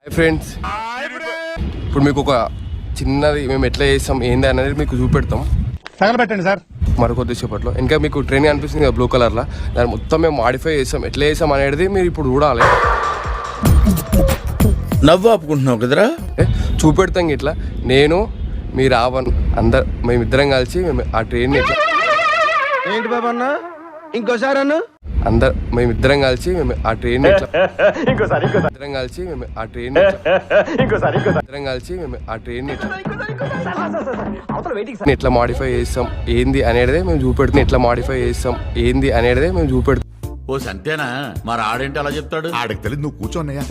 Hi friends, ఇప్పుడు మీకు ఒక చిన్నది మేము ఎట్లా చేస్తాం ఏంది అనేది మీకు చూపెడతాం. తగలబెట్టండి సార్. మరి కొద్దిసేపట్లో ఇంకా మీకు ట్రైన్ అనిపిస్తుంది కదా బ్లూ కలర్లో, దాన్ని మొత్తం మేము మాడిఫై చేస్తాం. ఎట్లా చేస్తాం అనేది మీరు ఇప్పుడు చూడాలి. నవ్వు ఆపుకుంటున్నావు కదరా. చూపెడతాం ఇట్లా నేను మీ రావణ్ అందరు మేమిద్దరం కలిసి మేము ఆ ట్రైన్ ఎట్లా ఏంటి బాబా అన్న ఇంకోసారి అన్న అందరు మేమిద్దరం కలిసి మేము ఆ ట్రైన్ ఎట్లా ఇద్దరం కలిసి మేము ఆ ట్రైన్ ఇద్దరం కలిసి మేము ఆ ట్రైన్ ఎట్లా మాడిఫై చేస్తాం ఏంది అనేది మేము చూపెడుతాం. ఎట్లా మాడిఫై చేస్తాం ఏంది అనేది మేము చూపెడుతాం. ఓ సంతేనా, మరి ఆడేంటి అలా చెప్తాడు? ఆడకి తెలియదు, నువ్వు కూర్చోన్నయ్యా.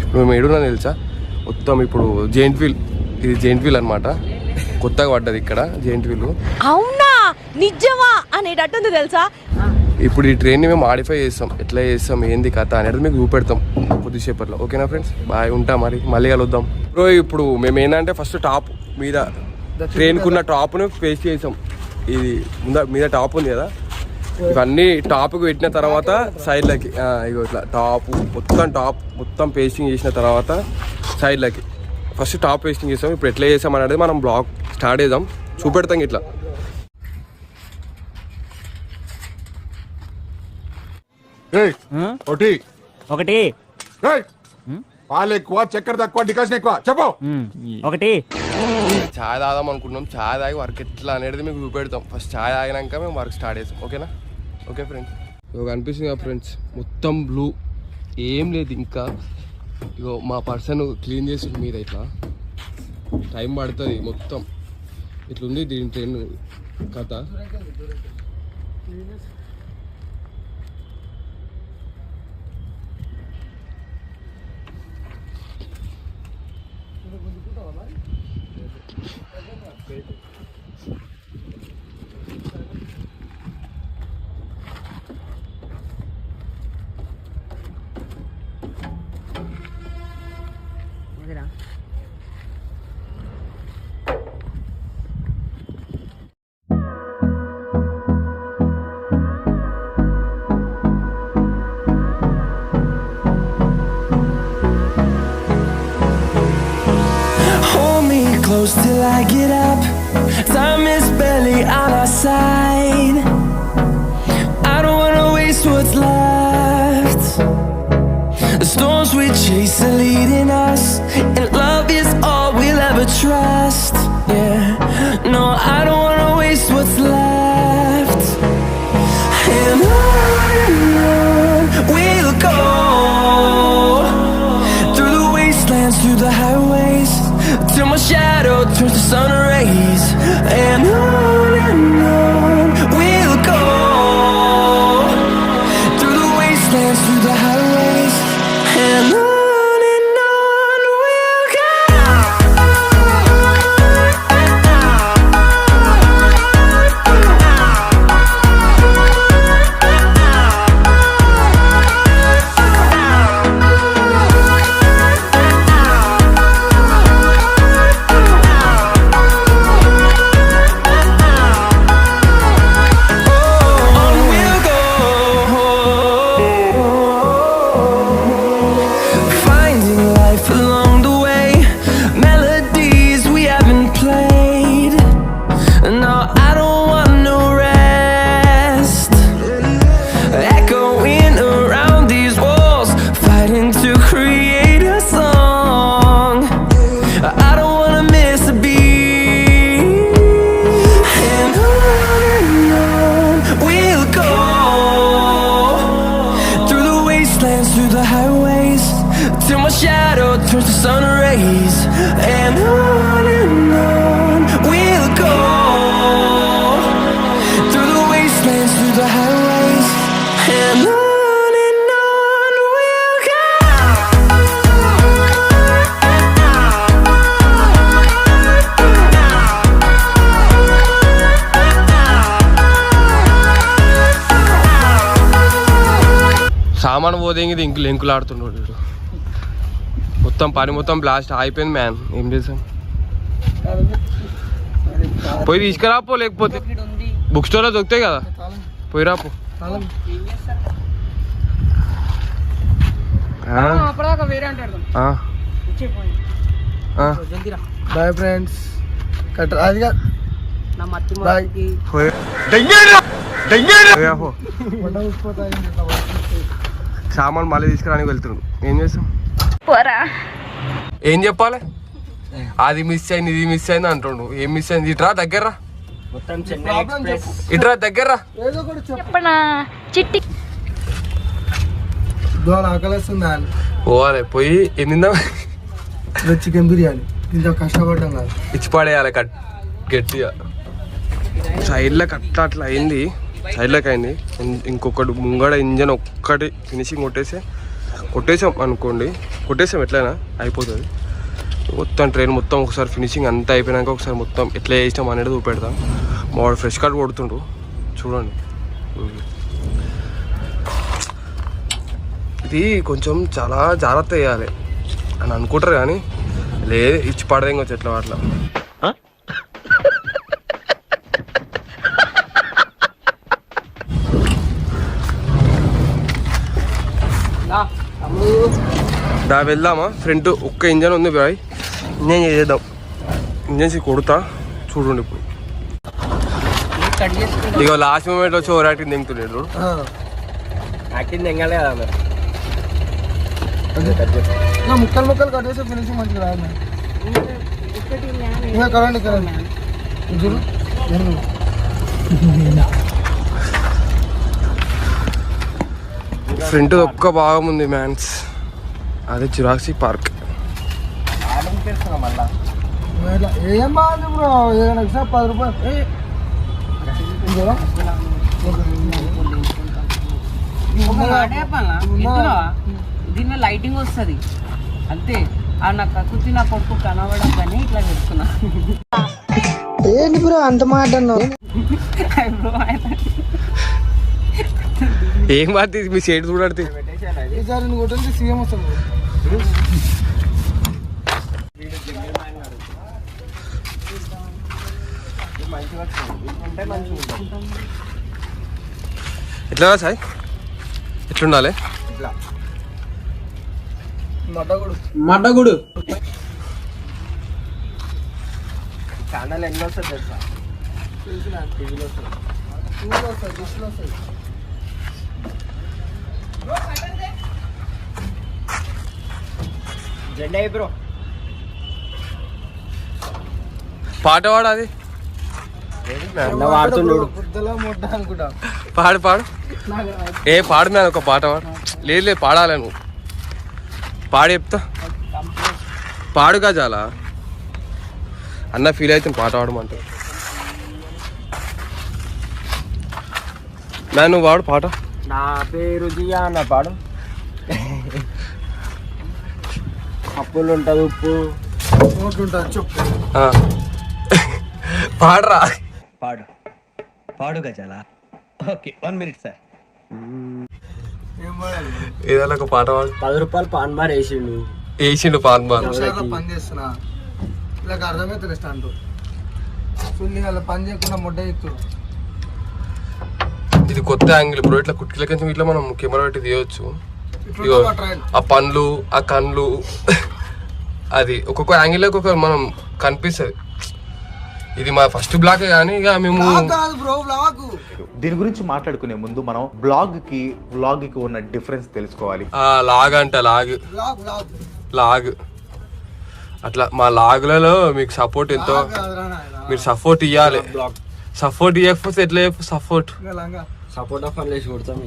ఇప్పుడు మేము ఏడున్నా తెలుసా, మొత్తం ఇప్పుడు జెయింట్ వీల్, ఇది జెయింట్ వీల్ అనమాట. కొత్తగా పడ్డది ఇక్కడ జెయింట్ వీల్. అవునా నిజమా అనేటట్టుంది తెలుసా. ఇప్పుడు ఈ ట్రైన్ని మేము మాడిఫై చేస్తాం. ఎట్లా చేస్తాం ఏంది కథ అనేది మీకు చూపెడతాం కొద్దిసేపట్లో. ఓకేనా ఫ్రెండ్స్, బాయ్, ఉంటా, మళ్ళీ కలుద్దాం. బ్రో ఇప్పుడు మేము ఏంటంటే ఫస్ట్ టాప్ మీద ట్రైన్కున్న టాప్ను పేస్ట్ చేసాం. ఇది మీద టాప్ ఉంది కదా, ఇవన్నీ టాప్కి పెట్టిన తర్వాత సైడ్లకి ఇగో ఇట్లా మొత్తం పేస్టింగ్ చేసిన తర్వాత సైడ్లకి ఫస్ట్ టాప్ పేస్టింగ్ చేస్తాం. ఇప్పుడు ఎట్లా చేసాం అనేది మనం బ్లాగ్ స్టార్ట్ చేద్దాం, చూపెడతాం ఇట్లా. ఒకటి పాలు ఎక్కువ, చక్కెర తక్కువ, డికాషన్ ఎక్కువ, చెప్పు. ఒకటి ఛాయ్ తాగుదాం అనుకున్నాం. ఛాయ్ తాగి వర్క్ ఎట్లా అనేది మీకు చూపెడతాం. ఫస్ట్ ఛాయ్ తాగినాక మేము వర్క్ స్టార్ట్ చేస్తాం. ఓకేనా? ఓకే ఫ్రెండ్స్, ఇక అనిపిస్తుంది కదా ఫ్రెండ్స్, మొత్తం బ్లూ, ఏం లేదు ఇంకా. ఇగో మా పర్సన్ క్లీన్ చేసి మీద ఇట్లా టైం పడుతుంది. మొత్తం ఇట్లుంది దీని ట్రైన్ కథ. Close till I get up. Time is barely on our side. I don't wanna waste what's left. The storms we chase are leading us, and love is all we'll ever trust. Yeah, no, I don't wanna waste what's left. And on we'll go, through the wastelands, through the highways, till my shadow turns to sun rays. And on we'll go, through the wastelands, through the highways. And on we'll go. Through the highways, till my shadow turns to sun rays. And on we'll go, through the wastelands, through the highways. And on we'll go. సామాను పోదేంగిది ఎంకులు ఆడుతున్నాడు. మొత్తం పని మొత్తం blast అయిపోయింది man. ఏం చేసాం, పోయి తీసుకురాపో, లేకపోతే బుక్ స్టోర్లో దొరుకుతాయి కదా, పోయి రాపో. బాయ్ ఫ్రెండ్స్ అది కాదు నా మత్తి బాయ్ సామాన్ మళ్ళీ తీసుకురానికి వెళ్తున్నాడు. ఏం చేస్తాం? ఏం చెప్పాలి? అది మిస్ అయింది, ఇది మిస్ అయింది అంటుండు. ఏం మిస్ అయింది? ఇట్రా దగ్గర్రా, ఇట్రా దగ్గర్రా. ఏదో కూడా చెప్పనా చిట్టి ఆకలిస్తుందా పోవాలి, పోయి ఏం తిందాం? చికెన్ బిర్యానీ ఇంత కష్టపడ్డాం కాదు, ఇచ్చి పడేయాలి గట్టిగా. సైడ్లోకి అట్లా అయింది, సైడ్లోకి అయింది. ఇంకొకటి ముంగడ ఇంజన్ ఒక్కటి ఫినిషింగ్ కొట్టేసాం అనుకోండి, కొట్టేసాం ఎట్లయినా అయిపోతుంది. మొత్తం ట్రైన్ మొత్తం ఒకసారి ఫినిషింగ్ అంతా అయిపోయినాక ఒకసారి మొత్తం ఎట్లా చేసినాం అనేది చూపెడతాం. వాడు ఫ్రెష్ కార్డ్ కొడుతుండు చూడండి. ఇది కొంచెం చాలా జాగ్రత్త చేయాలి అని అనుకుంటారు కానీ లేదు, ఇచ్చి పడదేంగొచ్చు ఎట్లా అట్లా. దా వెళ్దామా? ఫ్రంట్ ఒక్క ఇంజన్ ఉంది బాయ్, ఇంజన్ చేద్దాం. ఇంజన్స్ కొడుతా చూడండి. ఇప్పుడు ఇక లాస్ట్ మూమెంట్ వచ్చి ఓవర్ యాక్టింగ్ దింగుతున్నాడు. యాక్టింగ్ దింగాలే కదా ముక్కలు ముక్కలు కట్ చేస్తే ఫినిషింగ్ మంచిగా రాదు. ఇంకా కరండి చూడు. ఫ్రంట్ ఒక్క భాగం ఉంది మ్యాన్స్, అదే జురాసిక్ పార్క్. ఏం బాగుంది బ్రో, ఏదైనా 10 రూపాయలు. దీనిలో లైటింగ్ వస్తుంది అంతే. నా కక్కుతి నా కొడుకు కనబడం కానీ ఇట్లా పెట్టుకున్నా. ఏంటి బ్రో అంత మాట అన్నావు? ఏం బాధ మీ సైడ్ చూడాడితే ఈసారి నువ్వు కొట్టండి సీఎం వస్తాను. ఎట్లా సాయి ఎట్లుండాలి? మడ్డగుడు ఛానల్ ఎన్ని వస్తుంది తెలుసా? టీవీలో వస్తుంది. జెండా బ్రో పాట పాడు, అది పాడు పాడు. ఏ పాడు మ్యాన్, ఒక పాట పాడు. లేదు పాడాలి, నువ్వు పాడు చెప్తా. పాడుగా చాలా అన్న ఫీల్ అవుతుంది పాట పాడమంటే. మ్యాన్ నువ్వు పాడు పాట. నా పేరు జియా అన్న పాడు. అప్పులు ఉంటుంది, ఉప్పు ఉంటుంది, చెప్పు. పాడరా, పాడు గజాలా. Okay 1 minute sir. ఏదైనా ఒక పాట పాడు. 10 రూపాయలు పాన్ బార్ వేసిండు పాన్ బార్. పని చేస్తున్నా ఇలా అర్థమవుతుంది స్టాండ్ పని చేయకుండా ముడ్డ ఎక్కువ. ఇది కొత్త యాంగిల్ బ్రో, ఇట్లా కుట్టిల కొంచెం ఇట్లా మనం కెమెరా పెట్టి తీయవచ్చు. ఇగో ఆ పండ్లు, ఆ కళ్ళు, అది ఒక్కొక్క యాంగిల్ ఒక్కొక్క మనం కనిపిస్తుంది. ఇది మా ఫస్ట్ బ్లాగ్ కానీ ఇక మేము దీని గురించి మాట్లాడుకునే ముందు మనం బ్లాగ్ కి ఉన్న డిఫరెన్స్ తెలుసుకోవాలి. లాగ్ అంట లాగ్ అట్లా మా లాగులలో మీకు సపోర్ట్ ఎంతో, మీరు సపోర్ట్ ఇవ్వాలి. సపోర్ట్ ఇవ్వకపోతే ఎట్లా సపోర్ట్ సపోర్ట్ ఆఫ్ అని కొడతాం.